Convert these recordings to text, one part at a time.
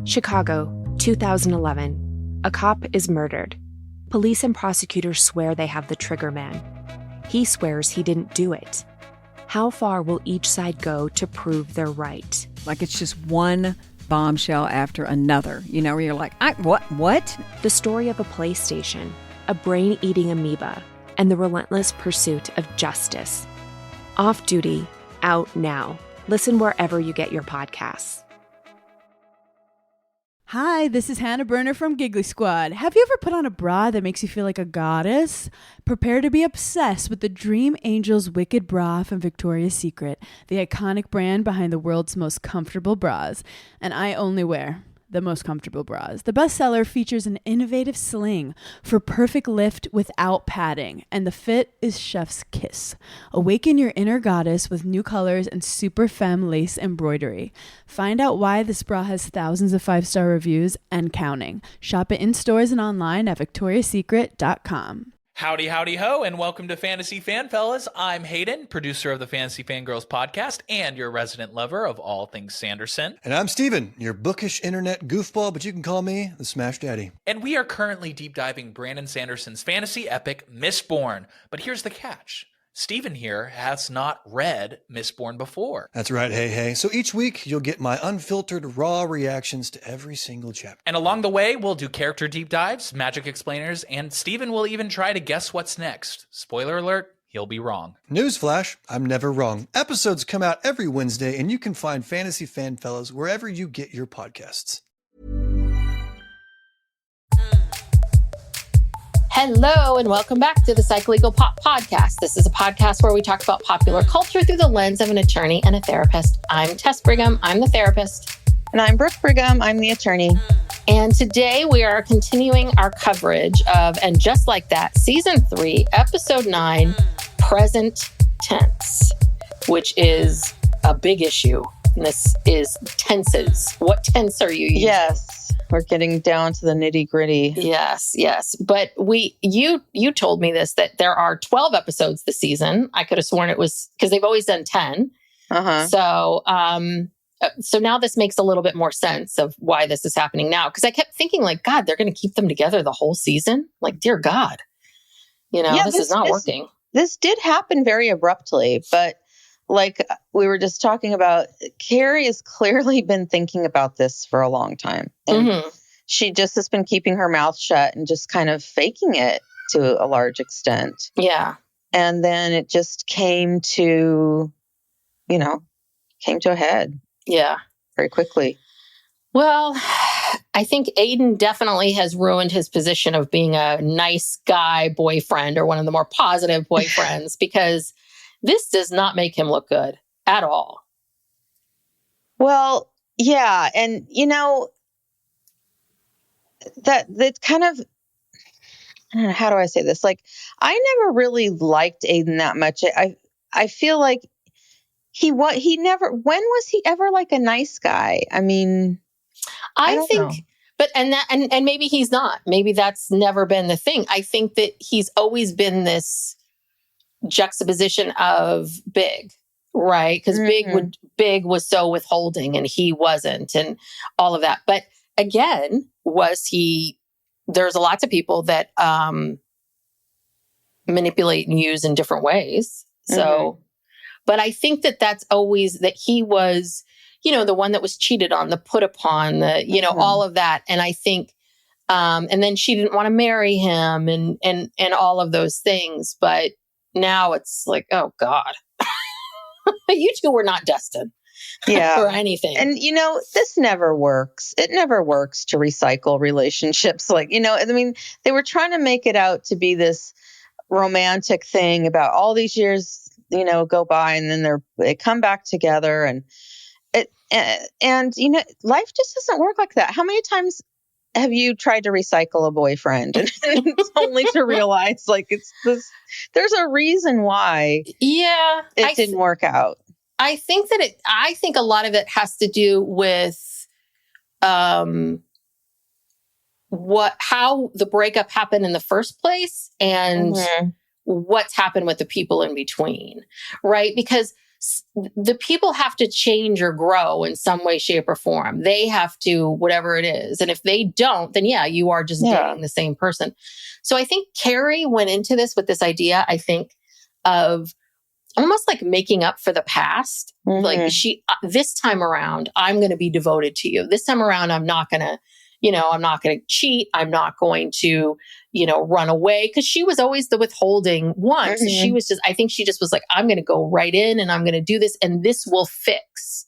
Chicago, 2011. A cop is murdered. Police and prosecutors swear they have the trigger man. He swears he didn't do it. How far will each side go to prove they're right? Like it's just one bombshell after another, where you're like, what? The story of a PlayStation, a brain-eating amoeba, and the relentless pursuit of justice. Off Duty, out now. Listen wherever you get your podcasts. Hi, this is Hannah Berner from Giggly Squad. Have you ever put on a bra that makes you feel like a goddess? Prepare to be obsessed with the Dream Angels Wicked Bra from Victoria's Secret, the iconic brand behind the world's most comfortable bras. And I only wear the most comfortable bras. The bestseller features an innovative sling for perfect lift without padding, and the fit is chef's kiss. Awaken your inner goddess with new colors and super femme lace embroidery. Find out why this bra has thousands of 5-star reviews and counting. Shop it in stores and online at victoriasecret.com. Howdy, howdy, ho, and welcome to Fantasy Fan Fellas. I'm Hayden, producer of the Fantasy Fangirls podcast and your resident lover of all things Sanderson. And I'm Steven, your bookish internet goofball, but you can call me the Smash Daddy. And we are currently deep diving Brandon Sanderson's fantasy epic, Mistborn. But here's the catch. Steven here has not read Mistborn before. That's right, hey. So each week, you'll get my unfiltered, raw reactions to every single chapter. And along the way, we'll do character deep dives, magic explainers, and Steven will even try to guess what's next. Spoiler alert, he'll be wrong. Newsflash, I'm never wrong. Episodes come out every Wednesday, and you can find Fantasy Fan Fellas wherever you get your podcasts. Hello, and welcome back to the Psycholegal Pop Podcast. This is a podcast where we talk about popular culture through the lens of an attorney and a therapist. I'm Tess Brigham. I'm the therapist. And I'm Brooke Brigham. I'm the attorney. And today we are continuing our coverage of And Just Like That, Season 3, Episode 9, Present Tense, which is a big issue. And this is tenses. What tense are you using? Yes. We're getting down to the nitty gritty. Yes. But you told me this, that there are 12 episodes this season. I could have sworn it was, because they've always done 10. So now this makes a little bit more sense of why this is happening now. Because I kept thinking like, God, they're going to keep them together the whole season. Like, dear God, this is not working. This did happen very abruptly, but like we were just talking about, Carrie has clearly been thinking about this for a long time. And she just has been keeping her mouth shut and just kind of faking it to a large extent. Yeah. And then it just came to a head. Yeah. Very quickly. Well, I think Aiden definitely has ruined his position of being a nice guy boyfriend or one of the more positive boyfriends because this does not make him look good at all. Well, yeah. And, that's kind of, I don't know, how do I say this? Like, I never really liked Aiden that much. I feel like he never, when was he ever like a nice guy? I mean, I think, know. But, and maybe he's not, maybe that's never been the thing. I think that he's always been this juxtaposition of Big, right? Because Big was so withholding and he wasn't, and all of that. But again, there's lots of people that manipulate and use in different ways. So, but I think that's always that he was, the one that was cheated on, the put upon, all of that. And I think, and then she didn't want to marry him and all of those things. But now it's like, oh God, you two were not destined for anything. And, this never works. It never works to recycle relationships. Like, I mean, they were trying to make it out to be this romantic thing about all these years, go by and then they come back together and life just doesn't work like that. How many times have you tried to recycle a boyfriend and it's only to realize like it's this, there's a reason why it didn't work out. I think a lot of it has to do with how the breakup happened in the first place and what's happened with the people in between, right? Because the people have to change or grow in some way, shape, or form. They have to, whatever it is. And if they don't, then yeah, you are just dating the same person. So I think Carrie went into this with this idea, I think, of almost like making up for the past. Like this time around, I'm going to be devoted to you. This time around, I'm not going to, I'm not going to cheat. I'm not going to, run away. Cause she was always the withholding one. So she was I think she just was like, I'm going to go right in and I'm going to do this. And this will fix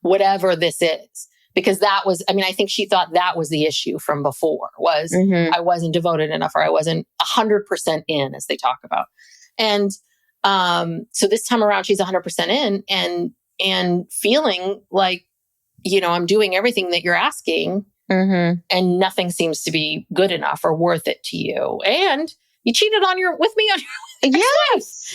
whatever this is. Because that was, I think she thought that was the issue from before was I wasn't devoted enough, or I wasn't 100% in, as they talk about. And, so this time around, she's 100% in and feeling like, I'm doing everything that you're asking and nothing seems to be good enough or worth it to you. And you cheated with me on your Yes.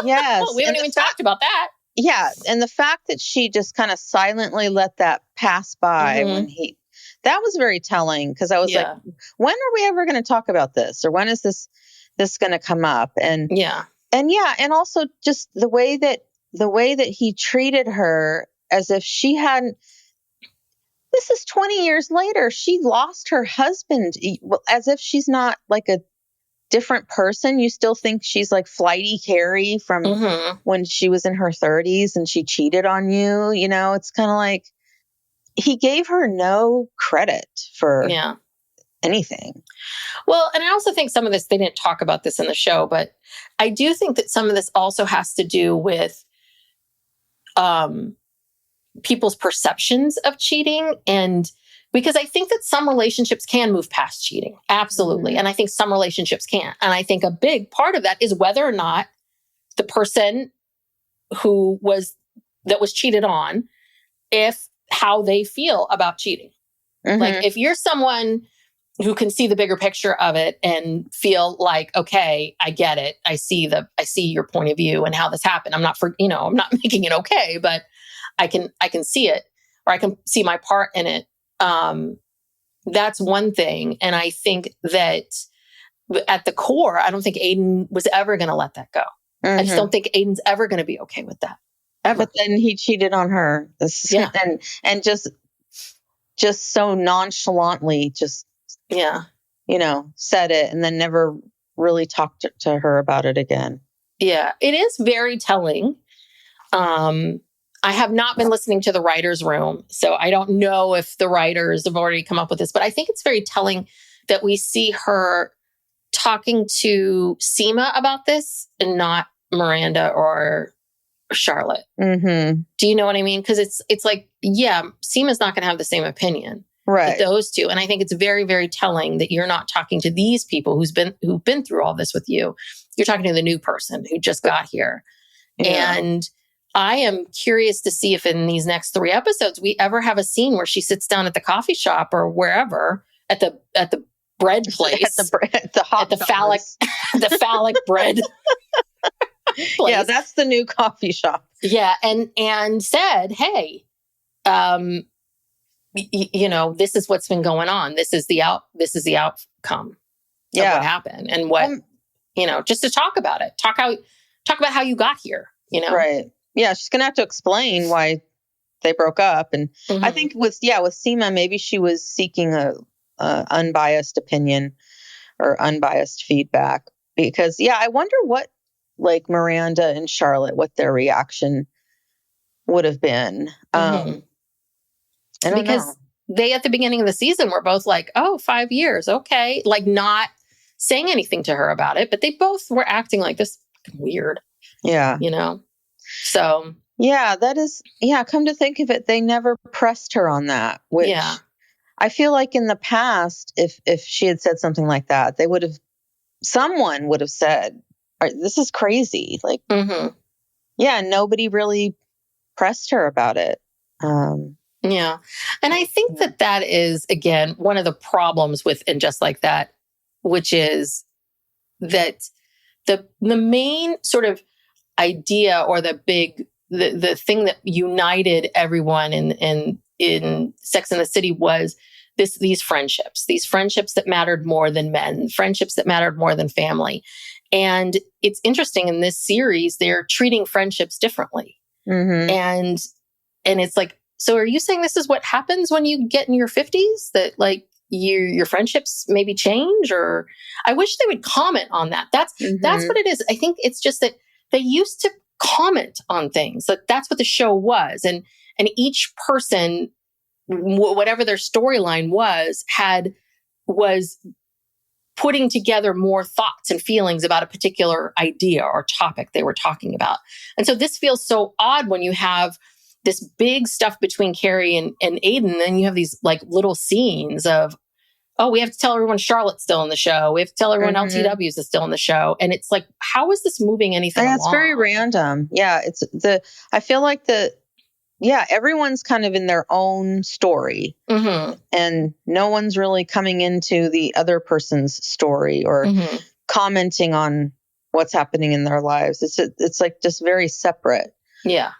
Yes. We haven't even talked about that. Yeah. And the fact that she just kind of silently let that pass by that was very telling, because I was like, when are we ever going to talk about this? Or when is this going to come up? And and also just the way that he treated her as if she hadn't. This is 20 years later. She lost her husband, as if she's not like a different person. You still think she's like flighty Carrie from when she was in her 30s and she cheated on you. It's kind of like he gave her no credit for anything. Well, and I also think some of this, they didn't talk about this in the show, but I do think that some of this also has to do with people's perceptions of cheating. And because I think that some relationships can move past cheating. Absolutely. And I think some relationships can't. And I think a big part of that is whether or not the person that was cheated on, how they feel about cheating. Like if you're someone who can see the bigger picture of it and feel like, okay, I get it. I see your point of view and how this happened. I'm not making it okay, but I can see it, or I can see my part in it. That's one thing. And I think that at the core, I don't think Aiden was ever going to let that go. I just don't think Aiden's ever going to be okay with that. Ever. But then he cheated on her. And just so nonchalantly said it and then never really talked to her about it again. Yeah, it is very telling. I have not been listening to the writer's room, so I don't know if the writers have already come up with this, but I think it's very telling that we see her talking to Seema about this and not Miranda or Charlotte. Do you know what I mean? Because it's like, Seema's not going to have the same opinion. Right. Those two. And I think it's very, very telling that you're not talking to these people who've been through all this with you. You're talking to the new person who just got here. Yeah. And I am curious to see if in these next 3 episodes, we ever have a scene where she sits down at the coffee shop or wherever at the bread place, at the phallic bread place. Yeah, that's the new coffee shop. Yeah. And said, hey, this is what's been going on. This is the outcome of what happened and what, just to talk about it, talk about how you got here, Right. Yeah. She's going to have to explain why they broke up. And I think with Seema, maybe she was seeking a unbiased opinion or unbiased feedback because, I wonder what like Miranda and Charlotte, what their reaction would have been. Because they, at the beginning of the season, were both like, oh, 5 years. Okay. Like not saying anything to her about it, but they both were acting like this weird. Yeah. So. Yeah, that is, come to think of it, they never pressed her on that, which I feel like in the past, if she had said something like that, someone would have said, this is crazy. Like, nobody really pressed her about it. Yeah. And I think that is, again, one of the problems with And Just Like That, which is that the main sort of idea or the thing that united everyone in Sex and the City was these friendships that mattered more than men, friendships that mattered more than family. And it's interesting in this series, they're treating friendships differently. And it's like, so are you saying this is what happens when you get in your 50s? That like your friendships maybe change? Or I wish they would comment on that. That's what it is. I think it's just that they used to comment on things. Like that's what the show was. And each person, whatever their storyline was putting together more thoughts and feelings about a particular idea or topic they were talking about. And so this feels so odd when you have this big stuff between Carrie and Aiden, and then you have these like little scenes of, oh, we have to tell everyone Charlotte's still in the show. We have to tell everyone LTWs is still in the show. And it's like, how is this moving anything along? It's very random. Yeah. I feel like everyone's kind of in their own story and no one's really coming into the other person's story or commenting on what's happening in their lives. It's like just very separate. Yeah.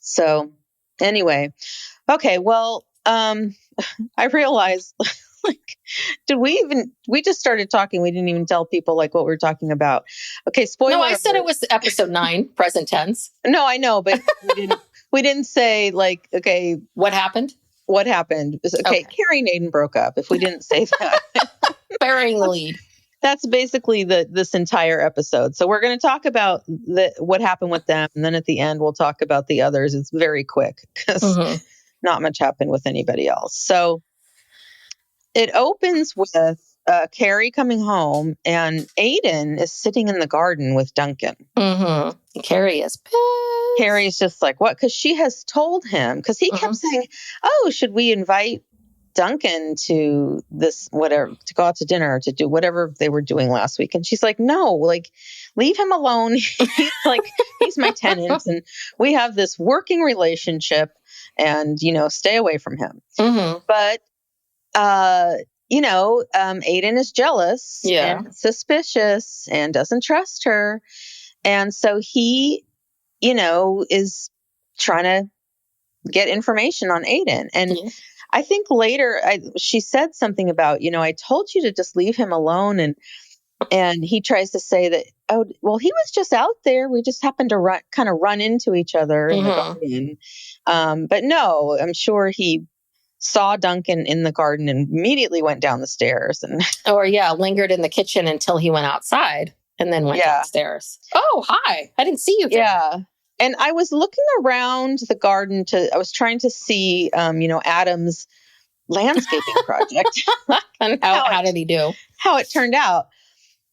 So anyway, okay. Well, I realized like, we just started talking. We didn't even tell people like what we were talking about. Okay. Spoiler. No, I said it was episode 9, present tense. No, I know, but we didn't say like, okay. What happened? Okay. Carrie and Aiden broke up. If we didn't say that. Burying the lead. That's basically this entire episode. So we're going to talk about what happened with them. And then at the end, we'll talk about the others. It's very quick because not much happened with anybody else. So it opens with Carrie coming home and Aiden is sitting in the garden with Duncan. Carrie is pissed. Carrie's just like, what? Because she has told him, because he kept saying, oh, should we invite Duncan to this, whatever, to go out to dinner, to do whatever they were doing last week. And she's like, no, like, leave him alone. He's like, he's my tenant and we have this working relationship and, stay away from him. But, Aiden is jealous and suspicious and doesn't trust her. And so he, is trying to get information on Aiden. And I think later she said something about, I told you to just leave him alone. And he tries to say that, oh, well, he was just out there. We just happened to run into each other in the garden. But no, I'm sure he saw Duncan in the garden and immediately went down the stairs. Lingered in the kitchen until he went outside and then went downstairs. Oh, hi. I didn't see you here. Yeah. And I was looking around the garden I was trying to see, Adam's landscaping project. And how did he do? How it turned out.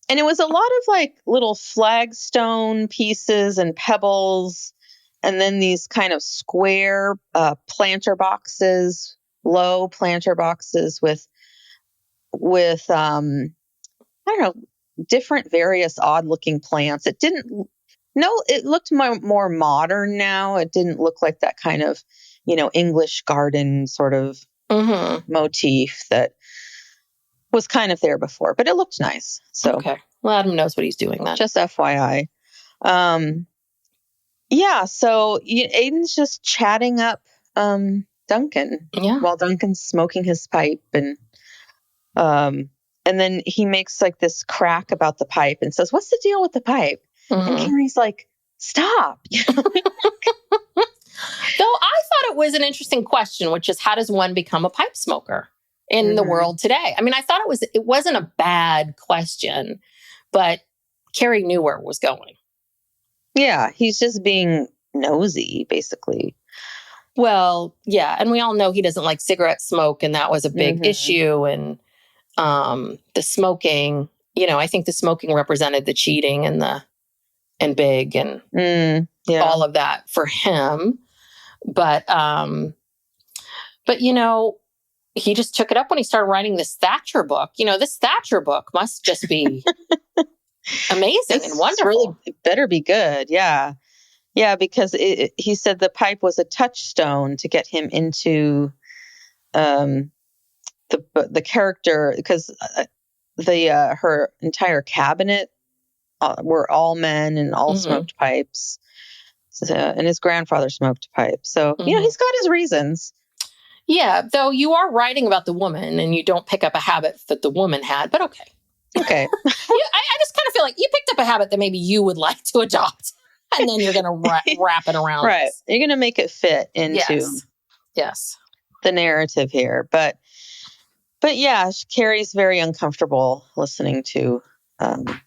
And it was a lot of like little flagstone pieces and pebbles. And then these kind of square planter boxes, low planter boxes with I don't know, different various odd looking plants. It looked more modern now. It didn't look like that kind of, English garden sort of motif that was kind of there before, but it looked nice. So, okay. Well, Adam knows what he's doing then. Just FYI. So Aiden's just chatting up Duncan while Duncan's smoking his pipe and then he makes like this crack about the pipe and says, "What's the deal with the pipe?" And Carrie's like, "Stop." Though I thought it was an interesting question, which is how does one become a pipe smoker in the world today? I mean, I thought it wasn't a bad question, but Carrie knew where it was going. Yeah, he's just being nosy, basically. Well, yeah, and we all know he doesn't like cigarette smoke, and that was a big issue. And the smoking, I think the smoking represented the cheating and big and all of that for him. But he just took it up when he started writing this Thatcher book. This Thatcher book must just be amazing and wonderful. Really, it better be good. Yeah. Yeah, because he said the pipe was a touchstone to get him into the character, because her entire cabinet were all men and all smoked pipes. So, and his grandfather smoked pipe. So, he's got his reasons. Yeah, though you are writing about the woman and you don't pick up a habit that the woman had, but okay. Okay. I just kind of feel like you picked up a habit that maybe you would like to adopt. And then you're going to wrap it around. Right. This. You're going to make it fit into Yes. the narrative here. But yeah, Carrie's very uncomfortable listening to Aiden.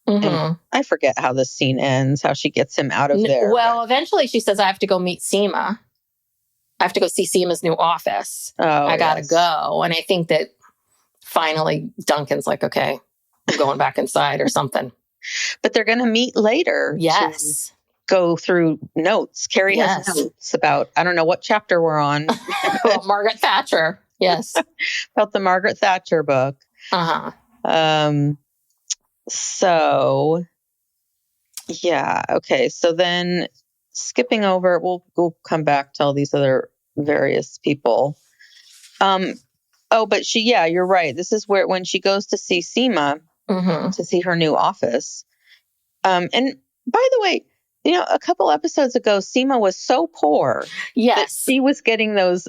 And I forget how this scene ends, how she gets him out of there. Well, eventually she says, I have to go meet Seema. I have to go see Seema's new office. I got to go. And I think that finally Duncan's like, okay, I'm going back inside or something. But they're going to meet later. Yes. Go through notes. Carrie has notes about, I don't know what chapter we're on. Well, Margaret Thatcher. Yes. About the Margaret Thatcher book. So, yeah. Okay. So then skipping over, we'll come back to all these other various people. But you're right. This is when she goes to see Seema to see her new office. And by the way, a couple episodes ago, Seema was so poor that she was getting those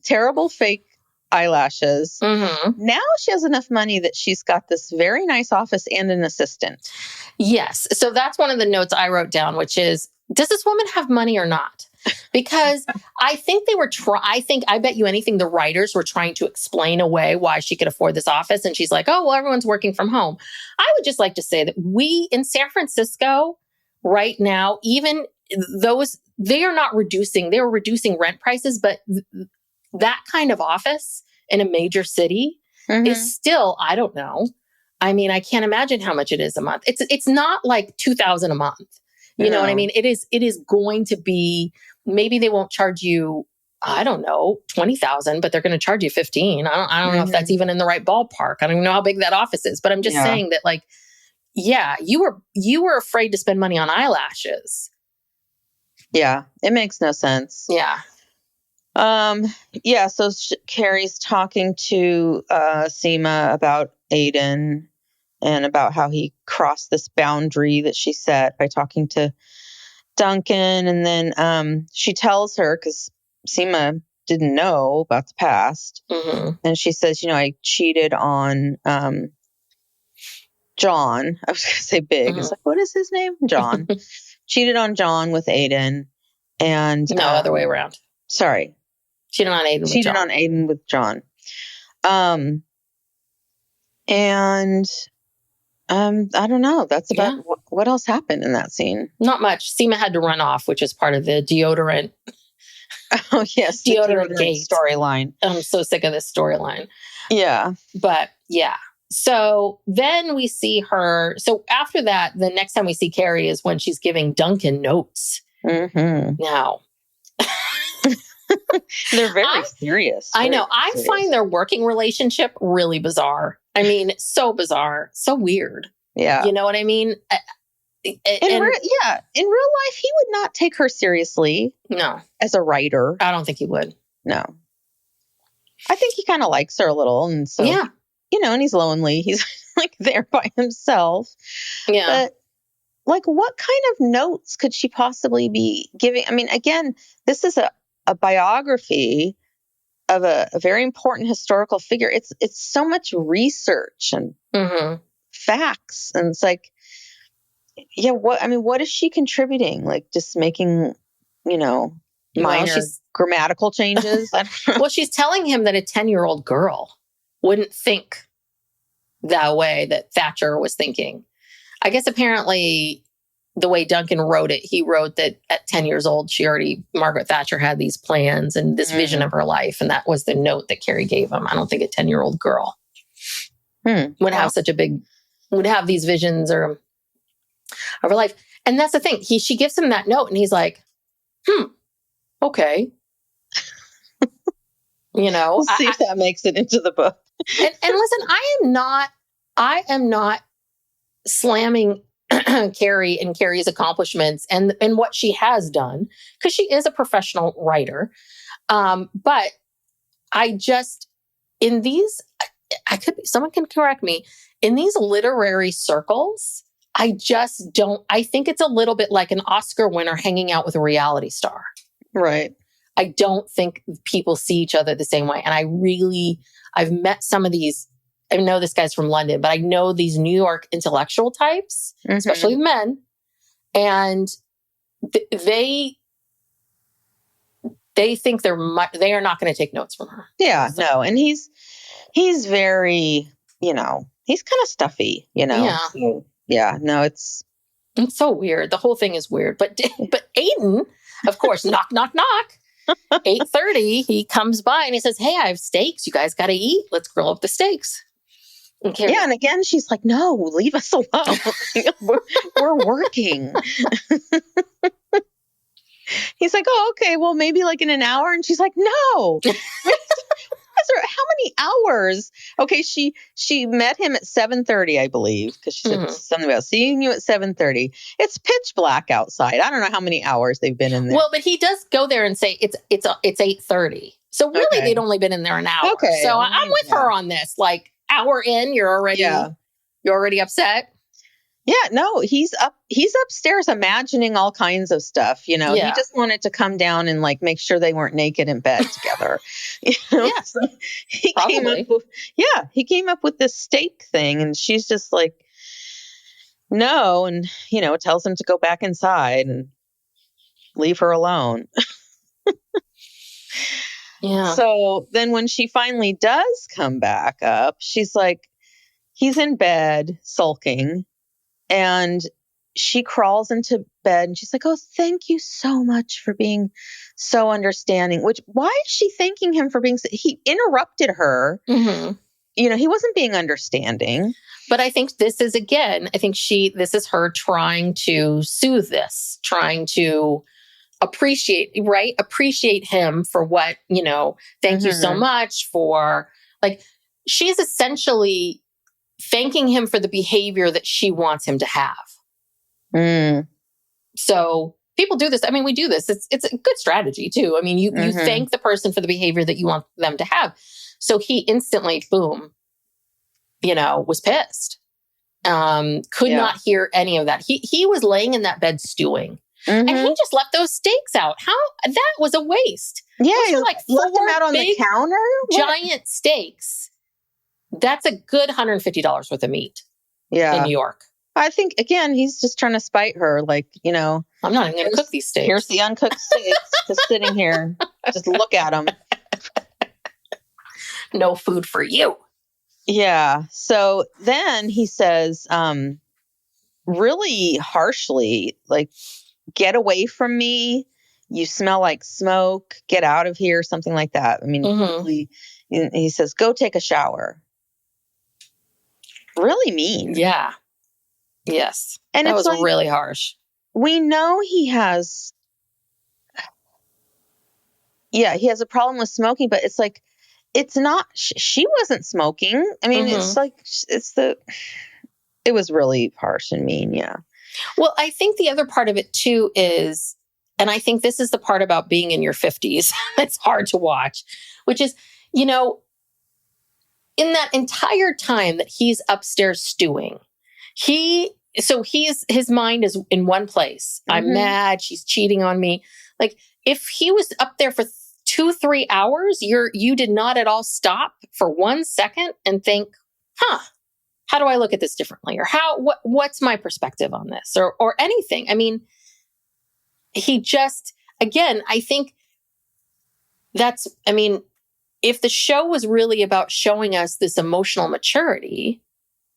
terrible fake eyelashes. Now she has enough money that she's got this very nice office and an assistant. Yes. So that's one of the notes I wrote down, which is, does this woman have money or not? Because I think they were I bet you anything the writers were trying to explain away why she could afford this office. And she's like, oh, well, everyone's working from home. I would just like to say that we in San Francisco right now, even those, they are not reducing, they were reducing rent prices, but that kind of office in a major city is still, I don't know. I mean, I can't imagine how much it is a month. It's not like $2,000 a month. You know what I mean? It is going to be, maybe they won't charge you, I don't know, $20,000, but they're going to charge you $15,000. I don't know if that's even in the right ballpark. I don't even know how big that office is, but I'm just saying that, like, yeah, you were afraid to spend money on eyelashes. Yeah, it makes no sense. Yeah. So Carrie's talking to Seema about Aiden and about how he crossed this boundary that she set by talking to Duncan. And then she tells her, because Seema didn't know about the past. And she says, I cheated on John. I was going to say Big. It's like, what is his name? John. Cheated on John with Aiden. And no, other way around. Sorry. Cheated on Aiden with John. Cheated on Aiden with John. I don't know. That's about what else happened in that scene. Not much. Seema had to run off, which is part of the deodorant. Oh, yes. Deodorant gate storyline. I'm so sick of this storyline. Yeah. But yeah. So then we see her. So after that, the next time we see Carrie is when she's giving Duncan notes. Now. They're very serious. I know. I find their working relationship really bizarre. I mean, so bizarre, so weird. Yeah. You know what I mean? In real life, he would not take her seriously. No. As a writer. I don't think he would. No. I think he kind of likes her a little. And so, and he's lonely. He's like there by himself. Yeah. But like, what kind of notes could she possibly be giving? I mean, again, this is a biography of a very important historical figure. It's so much research and facts. And it's like, what is she contributing? Like just making, minor grammatical changes? I don't know. Well, she's telling him that a 10-year-old girl wouldn't think that way that Thatcher was thinking. I guess apparently the way Duncan wrote it, he wrote that at 10 years old, Margaret Thatcher had these plans and this vision of her life. And that was the note that Carrie gave him. I don't think a 10-year-old girl would have these visions of her life. And that's the thing. She gives him that note and he's like, okay. We'll see if that makes it into the book. and listen, I am not slamming Carrie and Carrie's accomplishments and what she has done, because she is a professional writer. But I just, in these, someone can correct me, in these literary circles, I think it's a little bit like an Oscar winner hanging out with a reality star. Right. I don't think people see each other the same way. And I've met some of these I know this guy's from London, but I know these New York intellectual types, especially men, and they think they are not going to take notes from her. Yeah, no. And he's very, he's kind of stuffy, Yeah. So, yeah, no, it's so weird. The whole thing is weird. But Aiden, of course, knock, knock, knock. 8:30, he comes by and he says, "Hey, I have steaks. You guys got to eat. Let's grill up the steaks." Okay. Yeah, and again, she's like, "No, leave us alone. we're working." He's like, "Oh, okay. Well, maybe like in an hour." And she's like, "No." How many hours? Okay, she met him at 7:30, I believe, because she said something about seeing you at 7:30. It's pitch black outside. I don't know how many hours they've been in there. Well, but he does go there and say it's 8:30. So really, they'd only been in there an hour. Okay, so I'm with her on this. Like, hour in, you're already upset. Yeah, no, he's upstairs imagining all kinds of stuff, He just wanted to come down and like make sure they weren't naked in bed together. Yeah, so he came up with this steak thing, and she's just like, no, and tells him to go back inside and leave her alone. Yeah. So then when she finally does come back up, she's like, he's in bed sulking. And she crawls into bed and she's like, "Oh, thank you so much for being so understanding." Why is she thanking him for being he interrupted her. Mm-hmm. He wasn't being understanding. But I think this is, this is her trying to soothe this, trying to appreciate him for what, thank you so much for, like, she's essentially thanking him for the behavior that she wants him to have. So people do this. I mean, we do this. It's a good strategy too. I mean, you thank the person for the behavior that you want them to have. So he instantly, boom, was pissed. Could not hear any of that. He was laying in that bed stewing, and he just left those steaks out. That was a waste. Yeah, he left them out on the counter. Giant steaks. That's a good $150 worth of meat. Yeah. In New York. I think, again, he's just trying to spite her. Like, I'm not even going to cook these steaks. Here's the uncooked steaks just sitting here. Just look at them. No food for you. Yeah. So then he says, really harshly, like, "Get away from me. You smell like smoke. Get out of here." Something like that. I mean, he says, "Go take a shower." Really mean. Yeah. Yes. And that it's was like, really harsh. We know he has a problem with smoking, but it's like, it's not, she wasn't smoking. I mean, it's like, it was really harsh and mean. Yeah. Well, I think the other part of it too is, and I think this is the part about being in your 50s, it's hard to watch, which is, in that entire time that he's upstairs stewing, his mind is in one place. I'm mad. She's cheating on me. Like, if he was up there for 2-3 hours, you did not at all stop for 1 second and think, how do I look at this differently? Or what's my perspective on this or anything? I mean, he just, again, I think if the show was really about showing us this emotional maturity,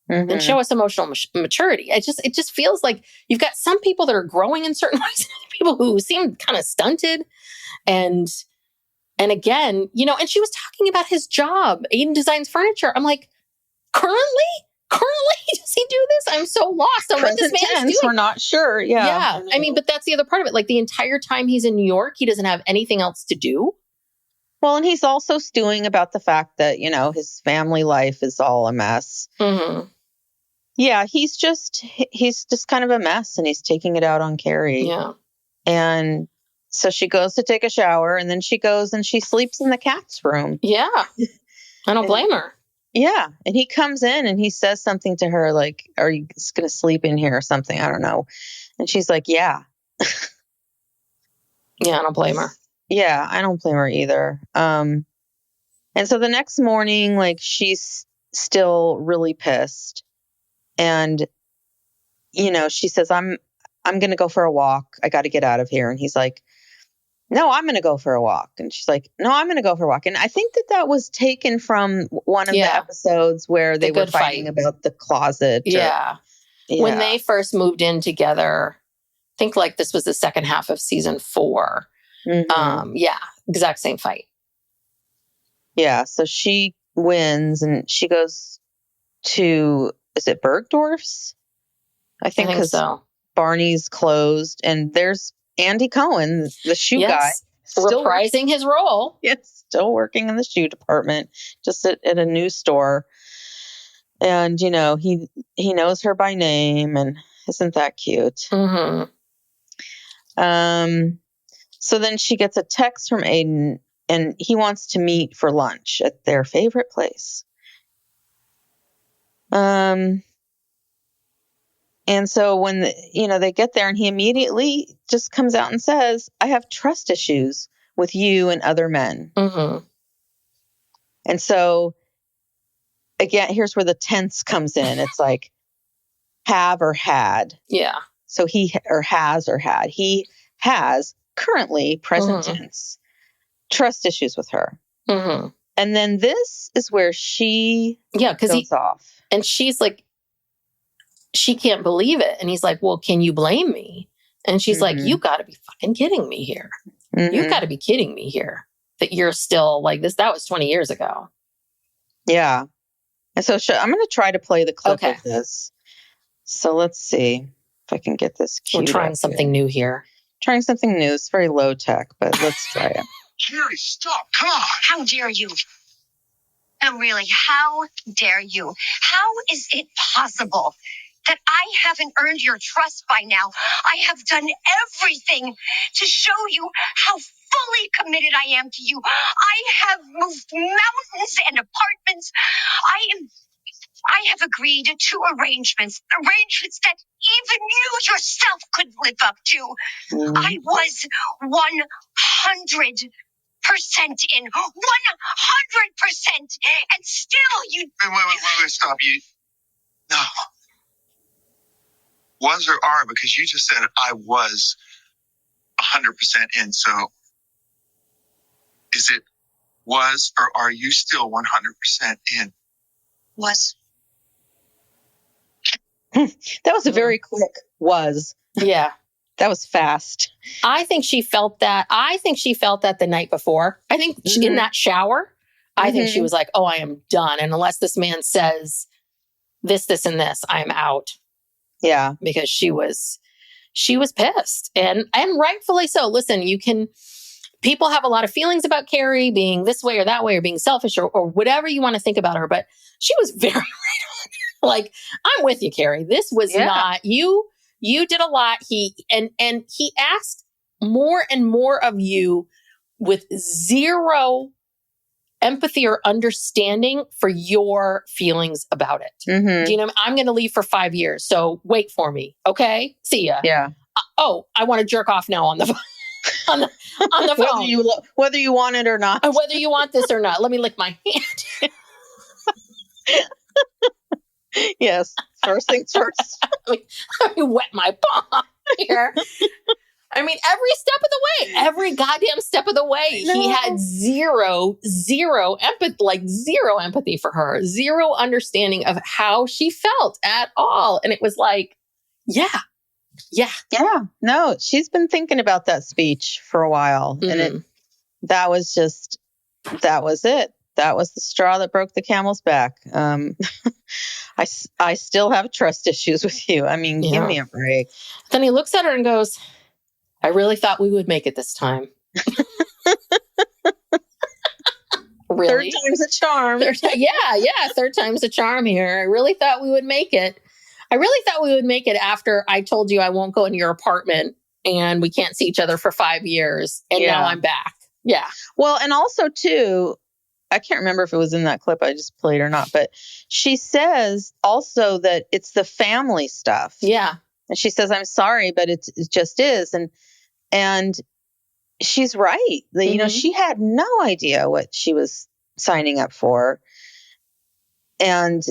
then show us emotional maturity. It just feels like you've got some people that are growing in certain ways, people who seem kind of stunted. And again, and she was talking about his job. Aiden designs furniture. I'm like, currently does he do this? I'm so lost on what this man is doing. We're not sure. Yeah. I mean, but that's the other part of it. Like, the entire time he's in New York, he doesn't have anything else to do. Well, and he's also stewing about the fact that, his family life is all a mess. Mm-hmm. Yeah, he's just kind of a mess, and he's taking it out on Carrie. Yeah. And so she goes to take a shower, and then she goes and she sleeps in the cat's room. Yeah. I don't blame her. Yeah. And he comes in and he says something to her like, "Are you just going to sleep in here or something?" I don't know. And she's like, "Yeah." Yeah, I don't blame her. Yeah, I don't blame her either. And so the next morning, like, she's still really pissed. And, she says, I'm going to go for a walk. I got to get out of here. And he's like, no, I'm going to go for a walk. And she's like, no, I'm going to go for a walk. And I think that was taken from one of the episodes where they were fighting about the closet. Yeah. When they first moved in together, I think like this was the second half of season 4. Mm-hmm. Exact same fight. Yeah. So she wins and she goes to, is it Bergdorf's? I think so. Barney's closed and there's Andy Cohen, the shoe guy. Still reprising his role. Yes. Still working in the shoe department, just at a new store. And, he knows her by name and isn't that cute? Mm-hmm. So then she gets a text from Aiden and he wants to meet for lunch at their favorite place. And so when, they get there and he immediately just comes out and says, I have trust issues with you and other men. Mm-hmm. And so again, here's where the tense comes in. It's like have or had. Yeah. So he or has or had. He has currently present tense trust issues with her. Mm-hmm. And then this is where she goes off. And she's like, she can't believe it. And he's like, well, can you blame me? And she's like, you got to be fucking kidding me here. Mm-hmm. You got to be kidding me here that you're still like this. That was 20 years ago. Yeah. And so I'm going to try to play the clip of this. So let's see if I can get this queued. We're trying something new here. Trying something new. It's very low tech, but let's try it. Carrie, stop. Come on. How dare you? No, really, how dare you? How is it possible that I haven't earned your trust by now? I have done everything to show you how fully committed I am to you. I have moved mountains and apartments. I have agreed to arrangements that even you yourself couldn't live up to. I was 100% in, 100%, and still you... Wait, stop. You... No. Was or are, because you just said I was 100% in, so is it was or are you still 100% in? Was. That was a very quick was. Yeah. That was fast. I think she felt that. The night before. I think in that shower, I think she was like, oh, I am done. And unless this man says this, and this, I'm out. Yeah. Because she was pissed and rightfully so. Listen, people have a lot of feelings about Carrie being this way or that way or being selfish or whatever you want to think about her. But she was very right on. Like, I'm with you, Carrie. This was not you. You did a lot. He asked more and more of you with zero empathy or understanding for your feelings about it. Mm-hmm. Do you know? I'm going to leave for 5 years, so wait for me. Okay, see ya. Yeah. I want to jerk off now on the on the phone. Whether you want it or not. Whether you want this or not. Let me lick my hand. Yes. First things first. Let me wet my palm here. I mean, every step of the way, every goddamn step of the way, he had zero empathy for her, zero understanding of how she felt at all. And it was like, yeah. No, she's been thinking about that speech for a while. Mm-hmm. And that was it. That was the straw that broke the camel's back. I still have trust issues with you. I mean, give me a break. Then he looks at her and goes, I really thought we would make it this time. Really? Third time's a charm. Third time's a charm here. I really thought we would make it. After I told you I won't go into your apartment and we can't see each other for 5 years. And now I'm back. Yeah. Well, and also too, I can't remember if it was in that clip I just played or not, but she says also that it's the family stuff. Yeah. And she says, I'm sorry, but it just is. And she's right. You know, she had no idea what she was signing up for. and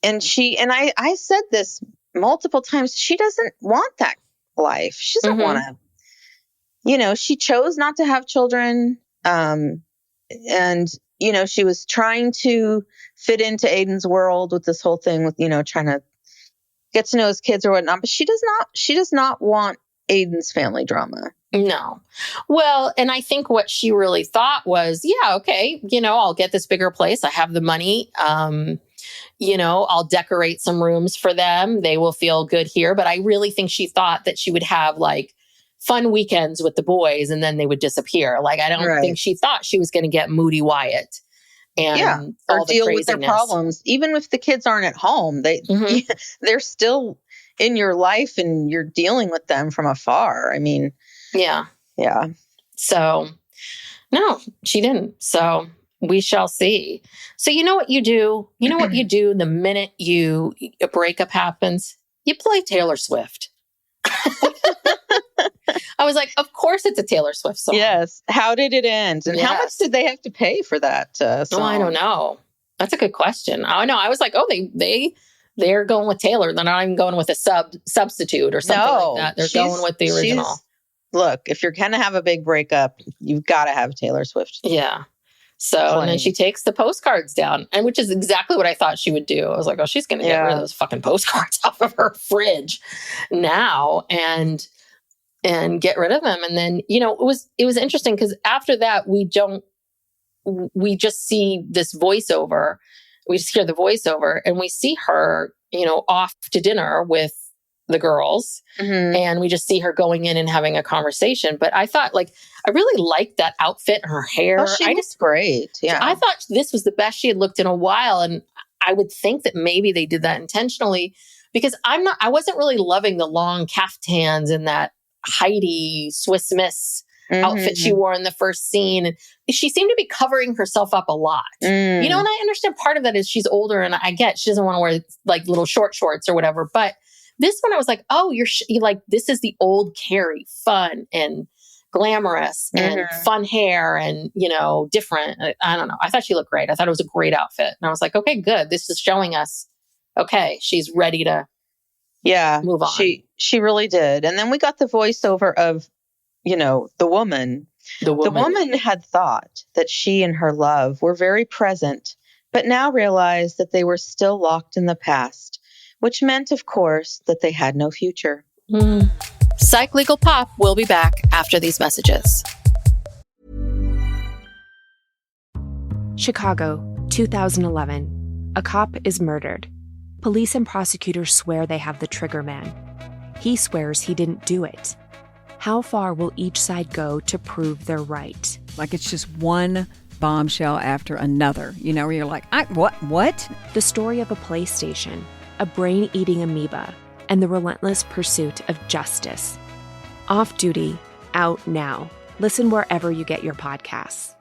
I said this multiple times. She doesn't want that life. She doesn't want to, she chose not to have children. And, she was trying to fit into Aiden's world with this whole thing with, trying to get to know his kids or whatnot. But she does not want Aiden's family drama. No. Well, and I think what she really thought was, yeah, okay, I'll get this bigger place. I have the money. I'll decorate some rooms for them. They will feel good here. But I really think she thought that she would have like fun weekends with the boys and then they would disappear. Like, I don't think she thought she was going to get Moody Wyatt and or all the deal craziness. With their problems. Even if the kids aren't at home, they're still in your life and you're dealing with them from afar. I mean, yeah. So no, she didn't. So we shall see. So you know what you do? You know what you do the minute a breakup happens? You play Taylor Swift. I was like, of course it's a Taylor Swift song. Yes. How did it end? And how much did they have to pay for that song? Oh, I don't know. That's a good question. I know. I was like, oh, they're going with Taylor. They're not even going with a substitute or something like that. They're going with the original. Look, if you're going to have a big breakup, you've got to have Taylor Swift. Yeah. So, and then she takes the postcards down, and which is exactly what I thought she would do. I was like, oh, she's going to get rid of those fucking postcards off of her fridge now and get rid of them. And then, it was interesting because after that, we just see this voiceover. We just hear the voiceover and we see her, off to dinner with the girls. And we just see her going in and having a conversation. But I thought I really liked that outfit, her hair. Oh, she looks great. Yeah. I thought this was the best she had looked in a while. And I would think that maybe they did that intentionally because I wasn't really loving the long caftans and that Heidi Swiss Miss outfit she wore in the first scene. And she seemed to be covering herself up a lot. And I understand part of that is she's older and I get she doesn't want to wear like little short shorts or whatever. But this one I was like, oh, you're like, this is the old Carrie, fun and glamorous and fun hair and, different. I don't know. I thought she looked great. I thought it was a great outfit. And I was like, okay, good. This is showing us, okay, she's ready to move on. She really did. And then we got the voiceover of, the woman. The woman had thought that she and her love were very present, but now realized that they were still locked in the past, which meant, of course, that they had no future. Psych Legal Pop will be back after these messages. Chicago, 2011. A cop is murdered. Police and prosecutors swear they have the trigger man. He swears he didn't do it. How far will each side go to prove they're right? Like it's just one bombshell after another, where you're like, what? The story of a PlayStation, a brain-eating amoeba, and the relentless pursuit of justice. Off Duty, out now. Listen wherever you get your podcasts.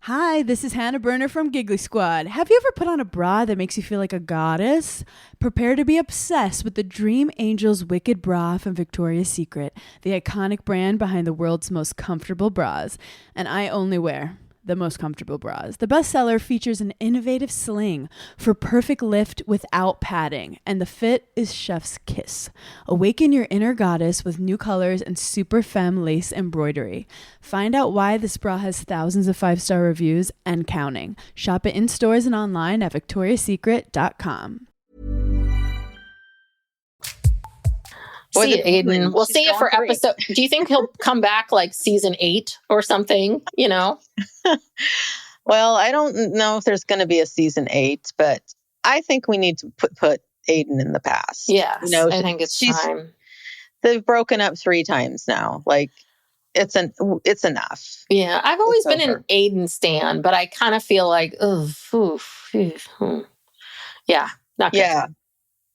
Hi, this is Hannah Burner from Giggly Squad. Have you ever put on a bra that makes you feel like a goddess? Prepare to be obsessed with the Dream Angel's Wicked Bra from Victoria's Secret, the iconic brand behind the world's most comfortable bras. And I only wear the most comfortable bras. The bestseller features an innovative sling for perfect lift without padding, and the fit is chef's kiss. Awaken your inner goddess with new colors and super femme lace embroidery. Find out why this bra has thousands of 5-star reviews and counting. Shop it in stores and online at victoriasecret.com. See Aiden. We'll see you for episode. Do you think he'll come back like season 8 or something? Well, I don't know if there's going to be a season 8, but I think we need to put Aiden in the past. Yeah, I think it's time. They've broken up 3 times now. Like it's enough. Yeah, I've always been an Aiden stan, but I kind of feel like, yeah, not good. Yeah.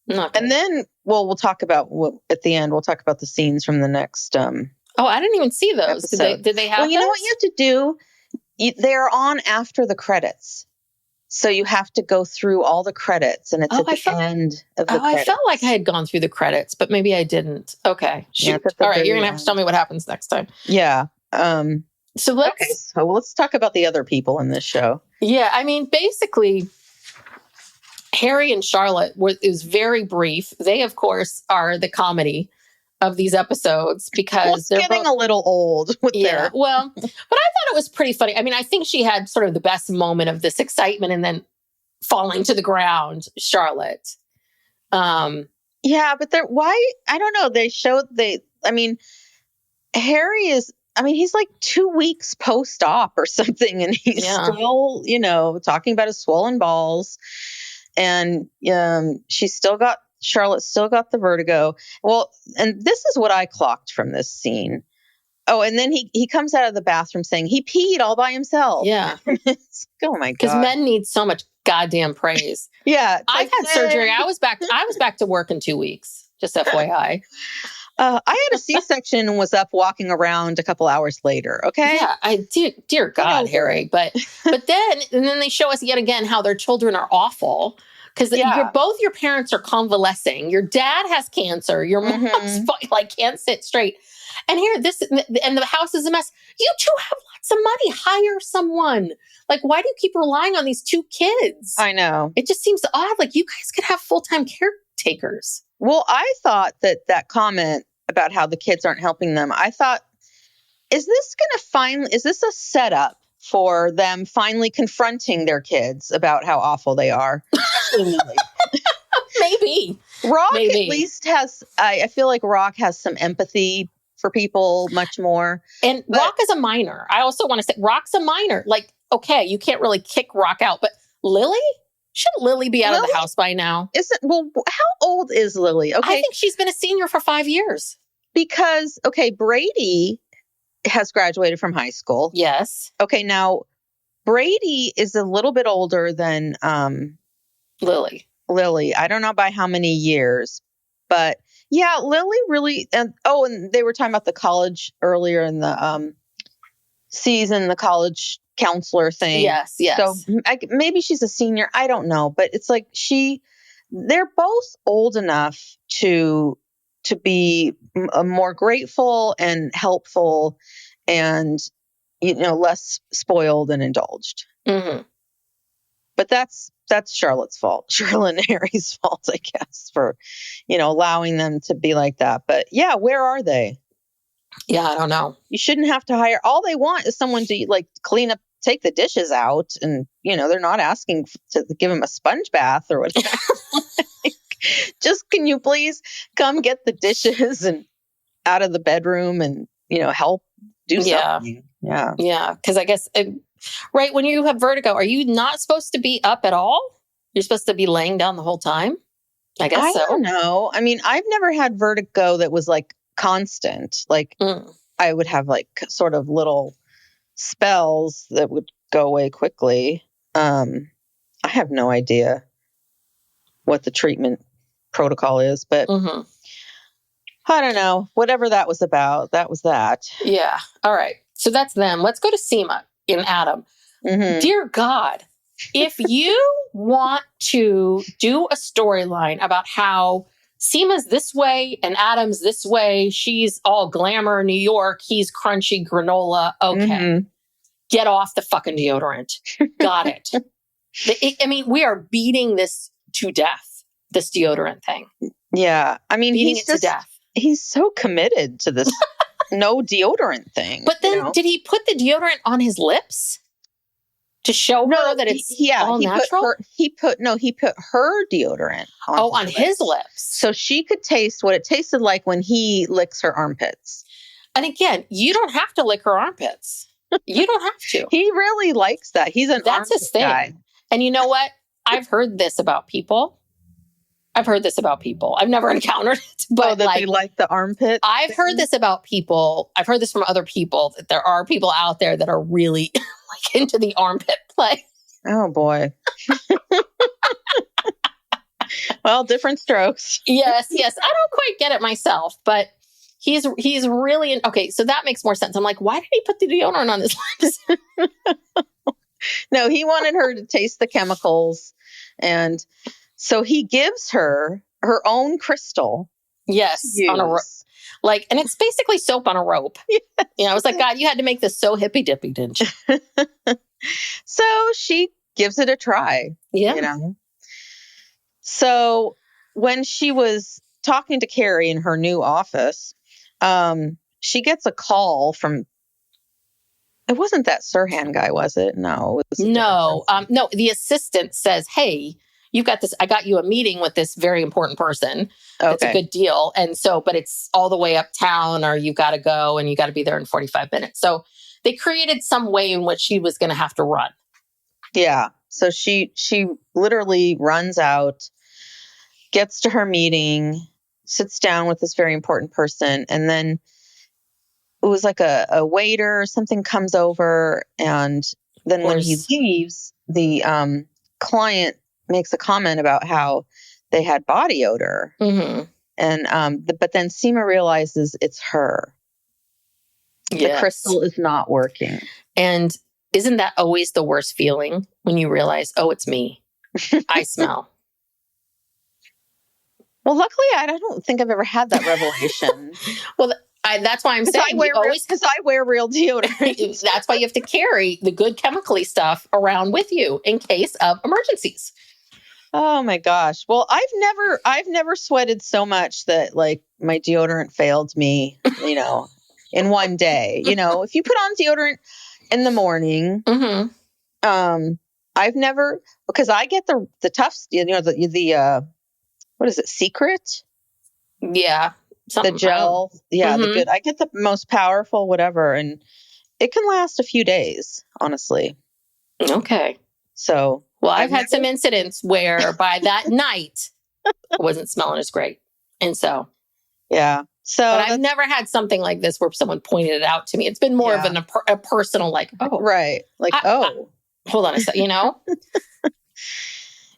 And then, we'll talk about at the end. We'll talk about the scenes from the next. I didn't even see those. Did they have? Well, you know what you have to do. They're on after the credits, so you have to go through all the credits, and it's at the end of the credits. I felt like I had gone through the credits, but maybe I didn't. Okay, shoot. All right, you're gonna have to tell me what happens next time. Yeah. So let's talk about the other people in this show. Yeah, I mean, basically, Harry and Charlotte is very brief. They, of course, are the comedy of these episodes because they're getting a little old with their... Well, but I thought it was pretty funny. I mean, I think she had sort of the best moment of this excitement and then falling to the ground, Charlotte. Yeah, but why? I don't know. Harry is, he's like 2 weeks post-op or something, and he's still, talking about his swollen balls. And Charlotte still got the vertigo. Well, and this is what I clocked from this scene. Oh, and then he comes out of the bathroom saying he peed all by himself. Yeah. Oh my God. Because men need so much goddamn praise. Yeah. I've had surgery. I was back to work in 2 weeks. Just FYI. I had a C-section and was up walking around a couple hours later. Okay. Yeah. Dear God, Harry. But then they show us yet again how their children are awful. Because both your parents are convalescing. Your dad has cancer. Your mom's can't sit straight. And here, and the house is a mess. You two have lots of money. Hire someone. Like, why do you keep relying on these 2 kids? I know. It just seems odd. Like, you guys could have full-time caretakers. Well, I thought that comment about how the kids aren't helping them, I thought, is this a setup for them finally confronting their kids about how awful they are? Maybe. Rock at least has, I feel like Rock has some empathy for people much more. And Rock is a minor. I also want to say Rock's a minor. Like, okay, you can't really kick Rock out, but Lily? Shouldn't Lily be out of the house by now? How old is Lily? Okay. I think she's been a senior for 5 years. Because, Brady has graduated from high school. Yes. Okay, now Brady is a little bit older than Lily. I don't know by how many years, but yeah, Lily really. And they were talking about the college earlier in the season, the college counselor thing. Yes. So maybe she's a senior. I don't know, but it's like they're both old enough to be more grateful and helpful and, less spoiled and indulged. Mm-hmm. But that's Charlotte's fault, Charlotte and Harry's fault, I guess, for, allowing them to be like that. But yeah, where are they? Yeah, I don't know. You shouldn't have to hire. All they want is someone to clean up, take the dishes out. And, they're not asking to give them a sponge bath or whatever. Just, can you please come get the dishes and out of the bedroom and, help do something. Yeah. Yeah. Because I guess, right, when you have vertigo, are you not supposed to be up at all? You're supposed to be laying down the whole time? I guess so. I don't know. I mean, I've never had vertigo that was constant. I would have sort of little spells that would go away quickly. I have no idea what the treatment protocol is, but I don't know. Whatever that was about, that was that. Yeah. All right. So that's them. Let's go to Seema and Adam. Mm-hmm. Dear God, if you want to do a storyline about how Seema's this way and Adam's this way, she's all glamour New York, he's crunchy granola. Okay. Get off the fucking deodorant. Got it. We are beating this to death, this deodorant thing. Yeah. Beating it to death. He's so committed to this no deodorant thing. But then did he put the deodorant on his lips to show her that it's all natural? He put her deodorant on his lips. So she could taste what it tasted like when he licks her armpits. And again, you don't have to lick her armpits. You don't have to. He really likes that. That's his thing. Guy. And you know what? I've heard this about people. I've never encountered it, but they like the armpit. I've heard this about people. I've heard this from other people that there are people out there that are really into the armpit play. Oh boy. Well, different strokes. Yes. I don't quite get it myself, but he's really okay. So that makes more sense. I'm like, why did he put the deodorant on his lips? No, he wanted her to taste the chemicals, and so he gives her own crystal. Yes, Like, and it's basically soap on a rope. Yes. You know, I was like, God, you had to make this so hippy dippy, didn't you? So she gives it a try. Yeah. You know? So when she was talking to Carrie in her new office, she gets a call from, it wasn't that Sirhan guy, was it? No. It was No, the assistant says, hey, you've got this. I got you a meeting with this very important person. It's a good deal. And so, but it's all the way uptown, or you've got to go and you got to be there in 45 minutes. So they created some way in which she was going to have to run. Yeah. So she literally runs out, gets to her meeting, sits down with this very important person, and then it was like a waiter or something comes over, and then when he leaves, the client makes a comment about how they had body odor. Mm-hmm. And but then Seema realizes it's her. Yes. The crystal is not working. And isn't that always the worst feeling when you realize, oh, it's me. I smell. Well, luckily, I don't think I've ever had that revelation. Well, that's why I'm saying because I wear real deodorant. That's why you have to carry the good chemically stuff around with you in case of emergencies. Oh my gosh. Well, I've never sweated so much that like my deodorant failed me, you know, in one day. You know, if you put on deodorant in the morning, I've never, because I get the tough, you know, the what is it? Secret? Yeah. The gel. Yeah. The good. I get the most powerful, whatever. And it can last a few days, honestly. Okay. So. Well, I've had some incidents where by that night, I wasn't smelling as great. And so. Yeah. So. But I've never had something like this where someone pointed it out to me. It's been more of a personal, like, oh. Right. Like, hold on a second, you know?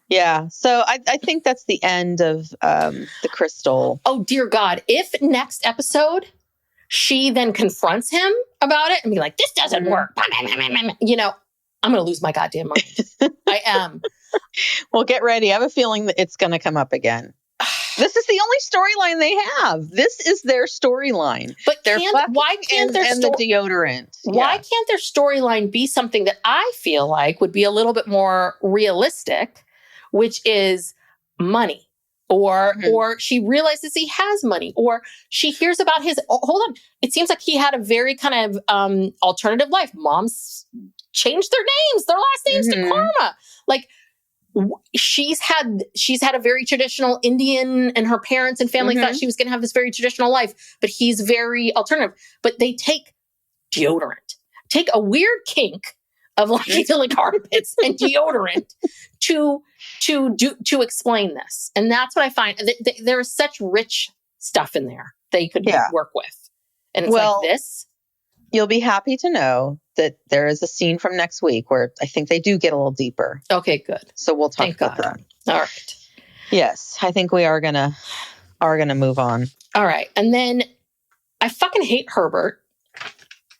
Yeah. So I think that's the end of the crystal. Oh, dear God. If next episode, she then confronts him about it and be like, this doesn't work. You know, I'm going to lose my goddamn mind. I am. Well, get ready. I have a feeling that it's going to come up again. This is the only storyline they have. This is their storyline. But why can't their the deodorant? Why can't their storyline be something that I feel like would be a little bit more realistic, which is money, or she realizes he has money, or she hears about his. Oh, hold on, it seems like he had a very kind of alternative life. Moms changed their names, their last names to Karma. Like she's had a very traditional Indian, and her parents and family thought she was going to have this very traditional life, but he's very alternative. But they take deodorant, take a weird kink of like utility carpets and deodorant to explain this. And that's what I find. There is such rich stuff in there they could work with. And it's like this. You'll be happy to know that there is a scene from next week where I think they do get a little deeper. Okay, good. So we'll talk about that. All right. Yes, I think we are gonna move on. All right. And then I fucking hate Herbert.